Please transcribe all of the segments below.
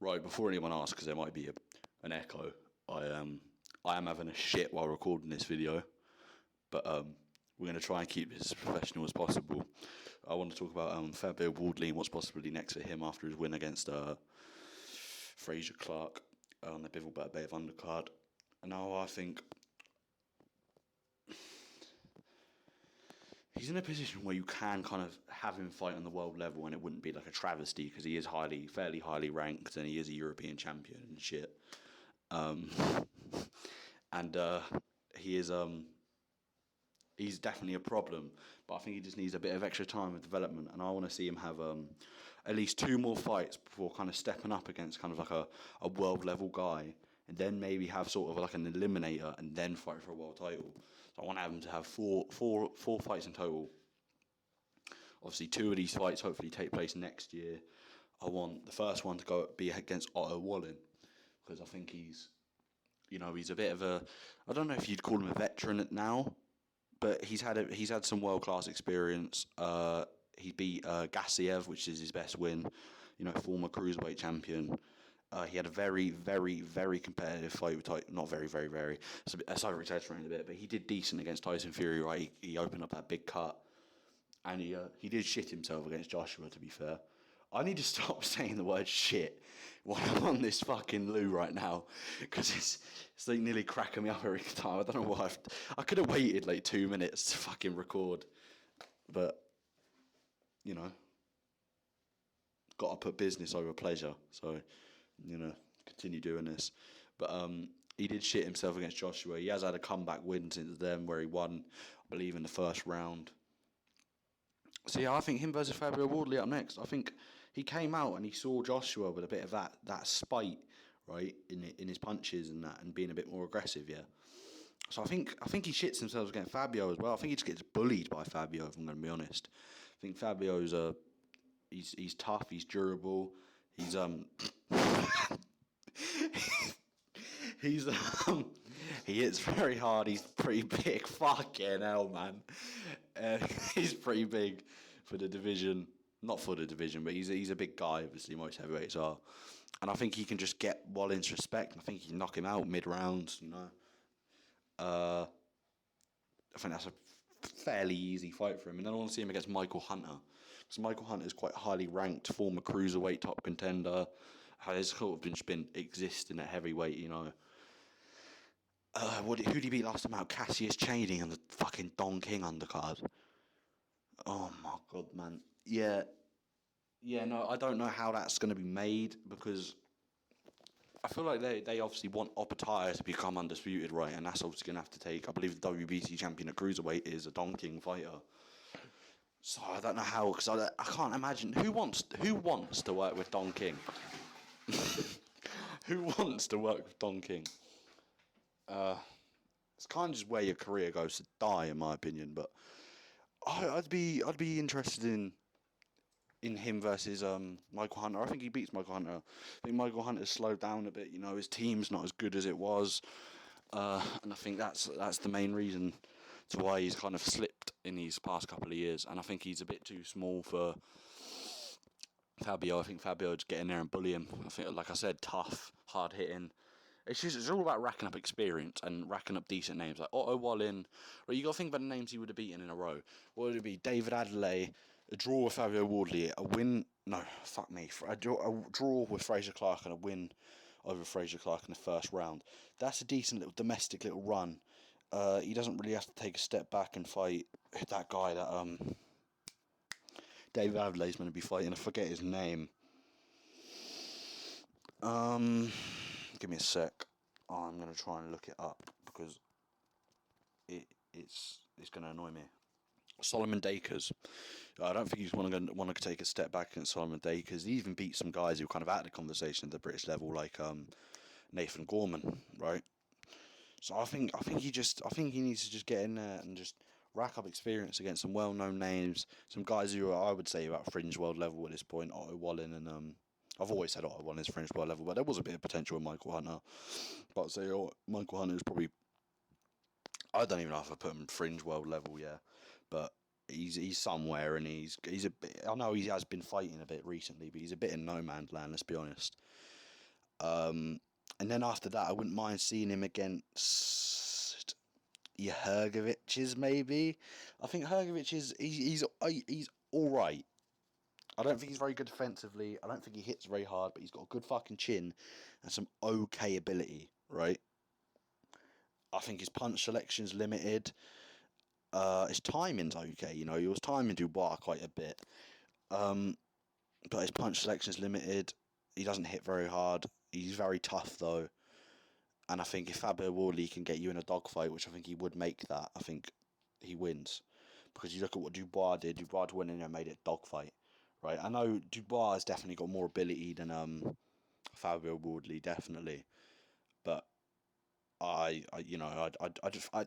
Right, before anyone asks, because there might be an echo, I am having a shit while recording this video, but we're going to try and keep this as professional as possible. I want to talk about Fabio Wardley and what's possibly next for him after his win against Fraser Clark on the Bivell Bay of undercard. And now I think he's in a position where you can kind of have him fight on the world level and it wouldn't be like a travesty because he is fairly highly ranked and he is a European champion and shit. He is he's definitely a problem, but I think he just needs a bit of extra time of development, and I want to see him have at least 2 more fights before kind of stepping up against kind of like a world level guy, and then maybe have sort of like an eliminator and then fight for a world title. So I want him to have four fights in total. Obviously 2 of these fights hopefully take place next year. I want the first one to be against Otto Wallin, because I think he's a bit of a, I don't know if you'd call him a veteran now, but he's had some world class experience. He beat Gassiev, which is his best win. Former cruiserweight champion. He had a very, very, very competitive fight with Tyson. Not very, very, very. It's over-exaggerating a bit, but he did decent against Tyson Fury. Right, he opened up that big cut, and he did shit himself against Joshua. To be fair, I need to stop saying the word shit while I'm on this fucking loo right now, because it's like nearly cracking me up every time. I don't know why. I could have waited like 2 minutes to fucking record, but got to put business over pleasure. So, continue doing this. But he did shit himself against Joshua. He has had a comeback win since then, where he won, I believe, in the first round. So yeah, I think him versus Fabio Wardley up next. I think he came out and he saw Joshua with a bit of that spite, right, in his punches and that, and being a bit more aggressive. Yeah. So I think he shits himself against Fabio as well. I think he just gets bullied by Fabio, if I'm going to be honest. I think Fabio's he's tough, he's durable, he's he's he hits very hard. He's pretty big. Fucking hell, man. He's pretty big for the division. Not for the division, but he's a big guy. Obviously, most heavyweights are, and I think he can just get Wallin's respect. I think he can knock him out mid rounds. I think that's a fairly easy fight for him. And then I want to see him against Michael Hunter, because Michael Hunter is quite highly ranked, former cruiserweight top contender. Has sort of been existing at heavyweight. Who did he beat last time out? Cassius Chaney on the fucking Don King undercard. Oh my god, man. Yeah, no, I don't know how that's going to be made, because I feel like they obviously want Opetaya to become undisputed, right? And that's obviously going to have to take, I believe the WBC champion at cruiserweight is a Don King fighter. So I don't know how, because I can't imagine, who wants to work with Don King? Who wants to work with Don King? It's kind of just where your career goes to die, in my opinion. But I'd be interested in him versus Michael Hunter. I think he beats Michael Hunter. I think Michael Hunter's slowed down a bit. His team's not as good as it was, and I think that's the main reason to why he's kind of slipped in these past couple of years. And I think he's a bit too small for Fabio. I think Fabio would get in there and bully him. I think, like I said, tough, hard hitting. It's all about racking up experience and racking up decent names like Otto Wallin. Right, you got to think about the names he would have beaten in a row. What would it be? David Adelaide, a draw with Fabio Wardley, a win. No, fuck me. A draw with Fraser Clark and a win over Fraser Clark in the first round. That's a decent little domestic little run. He doesn't really have to take a step back and fight that guy that David Adelaide's going to be fighting. I forget his name. Give me a sec. I'm going to try and look it up, because it's going to annoy me. Solomon Dakers. I don't think he's want to take a step back against Solomon Dakers. He even beat some guys who were kind of out of the conversation at the British level, like Nathan Gorman, right? So I think he needs to just get in there and just rack up experience against some well-known names, some guys who are, I would say, about fringe world level at this point. Otto Wallin and I've always said Otto Wallin is fringe world level, but there was a bit of potential in Michael Hunter. But I'd say Michael Hunter is probably, I don't even know if I put him fringe world level, yeah, but he's somewhere, and he's a bit, I know he has been fighting a bit recently, but he's a bit in no man's land. Let's be honest. And then after that, I wouldn't mind seeing him against Hergoviches, maybe. I think Hergovic he's all right. I don't think he's very good defensively. I don't think he hits very hard, but he's got a good fucking chin and some okay ability, right? I think his punch selection's limited. His timing's okay, you know. He was timing Dubois quite a bit, um, but his punch selection's limited. He doesn't hit very hard. He's very tough though, and I think if Fabio Wardley can get you in a dogfight, which I think he would make that, I think he wins. Because you look at what Dubois did. Dubois went in there and made it a dogfight, right? I know Dubois has definitely got more ability than Fabio Wardley, definitely, but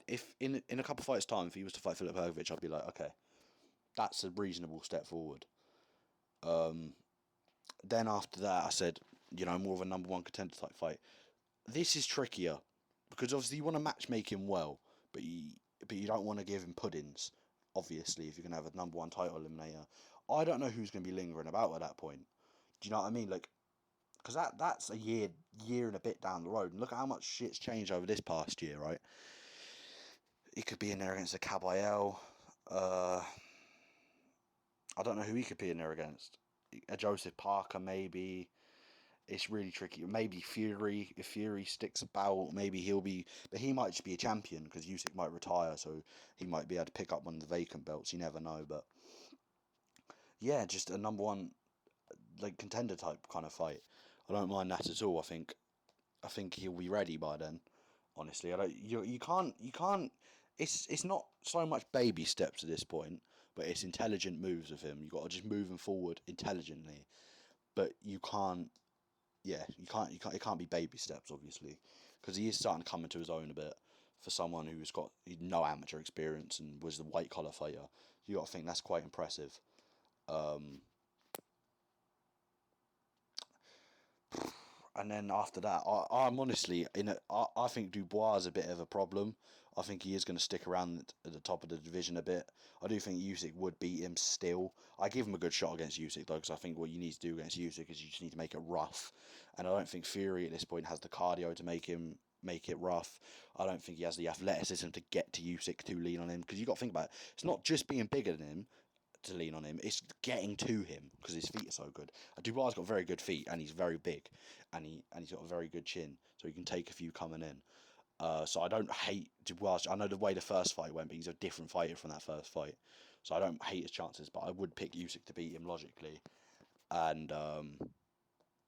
if in a couple of fights time, if he was to fight Filip Hrgović, I'd be like, okay, that's a reasonable step forward. Then after that, I said, more of a number one contender type fight. This is trickier because obviously you want to matchmake him well, but you don't want to give him puddings. Obviously, if you're gonna have a number one title eliminator, I don't know who's gonna be lingering about at that point. Do you know what I mean? Like, because that's a year and a bit down the road, and look at how much shit's changed over this past year, right? He could be in there against a Caballero. I don't know who he could be in there against. A Joseph Parker, maybe. It's really tricky. Maybe Fury. If Fury sticks about, maybe he'll be. But he might just be a champion because Usyk might retire, so he might be able to pick up one of the vacant belts. You never know. But yeah, just a number one like contender type kind of fight. I don't mind that at all. I think he'll be ready by then. Honestly, I don't. You can't. It's not so much baby steps at this point, but it's intelligent moves with him. You got to just move him forward intelligently, but you can't. Yeah, you can't. It can't be baby steps, obviously, because he is starting to come into his own a bit for someone who's got no amateur experience and was the white collar fighter. You got to think that's quite impressive. Um, and then after that, I'm honestly I think Dubois is a bit of a problem. I think he is going to stick around at the top of the division a bit. I do think Usyk would beat him still. I give him a good shot against Usyk though, because I think what you need to do against Usyk is you just need to make it rough. And I don't think Fury at this point has the cardio to make it rough. I don't think he has the athleticism to get to Usyk to lean on him, because you got to think about it. It's not just being bigger than him to lean on him. It's getting to him because his feet are so good. Dubois got very good feet and he's very big, and he's got a very good chin, so he can take a few coming in. So I don't hate Dubois. I know the way the first fight went, but he's a different fighter from that first fight, so I don't hate his chances. But I would pick Usyk to beat him logically, and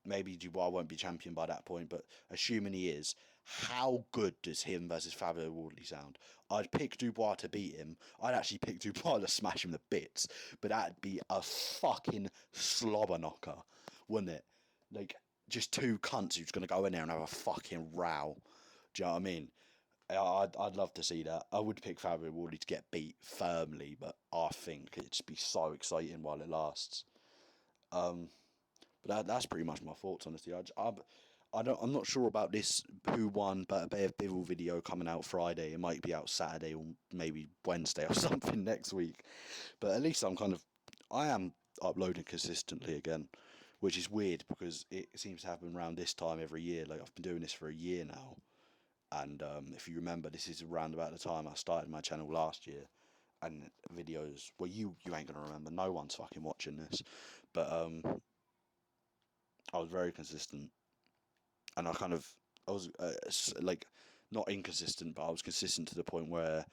maybe Dubois won't be champion by that point. But assuming he is, how good does him versus Fabio Wardley sound? I'd pick Dubois to beat him. I'd actually pick Dubois to smash him to bits. But that'd be a fucking slobber knocker, wouldn't it? Like, just two cunts who's going to go in there and have a fucking row. Do you know what I mean? I'd love to see that. I would pick Fabio Wardley to get beat firmly, but I think it'd just be so exciting while it lasts. But that's pretty much my thoughts, honestly. I'm not sure about this who won, but a Bay of Bivol video coming out Friday. It might be out Saturday or maybe Wednesday or something next week. But at least I am uploading consistently again, which is weird because it seems to happen around this time every year. Like, I've been doing this for a year now, and if you remember, this is around about the time I started my channel last year. And videos, well, you ain't gonna remember. No one's fucking watching this, but I was very consistent, and I was like not inconsistent, but I was consistent to the point where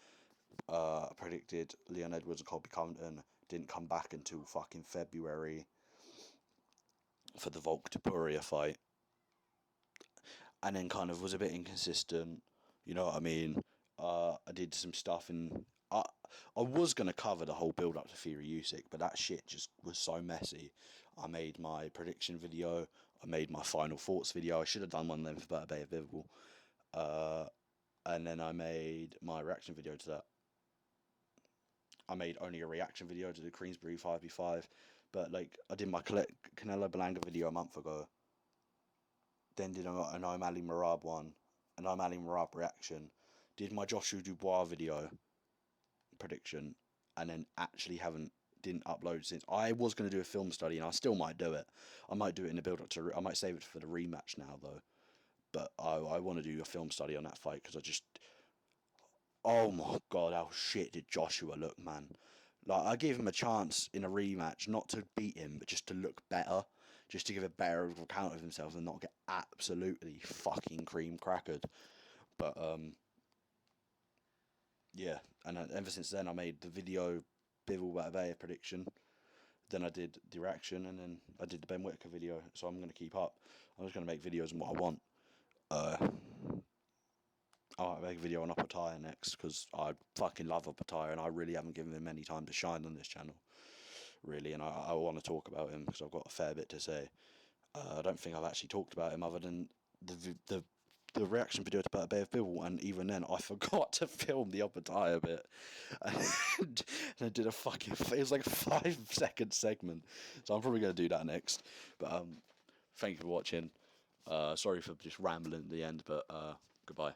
I predicted Leon Edwards and Colby Covington didn't come back until fucking February for the Volk Topuria fight, and then kind of was a bit inconsistent. You know what I mean? I did some stuff in. I was gonna cover the whole build up to Fury Usyk, but that shit just was so messy. I made my prediction video. I made my final thoughts video. I should have done one of them for Bay of Bivol. And then I made my reaction video to that. I made only a reaction video to the Queensbury 5v5, but like I did my Canelo Belanga video a month ago. Then did an O'Malley Marab one, an O'Malley Marab reaction. Did my Joshua Dubois video prediction, and then actually haven't didn't upload since. I was going to do a film study, and I still might do it. I might do it in the build-up to. I might save it for the rematch now, though. But I want to do a film study on that fight because I just. Oh my god, how shit did Joshua look, man? Like, I gave him a chance in a rematch, not to beat him, but just to look better, just to give a better account of himself and not get absolutely fucking cream crackered. But yeah, and ever since then I made the video Bivol Batavea prediction. Then I did the reaction, and then I did the Ben Whitaker video. So I'm gonna keep up. I'm just gonna make videos on what I want. I'll make a video on Opataya next because I fucking love Opataya, and I really haven't given him any time to shine on this channel, really. And I want to talk about him because I've got a fair bit to say. I don't think I've actually talked about him other than the reaction video to Bay of Bill, and even then I forgot to film the Opataya bit, and I did a fucking. It was like a 5-second segment, so I'm probably gonna do that next. But thank you for watching. Sorry for just rambling at the end, but goodbye.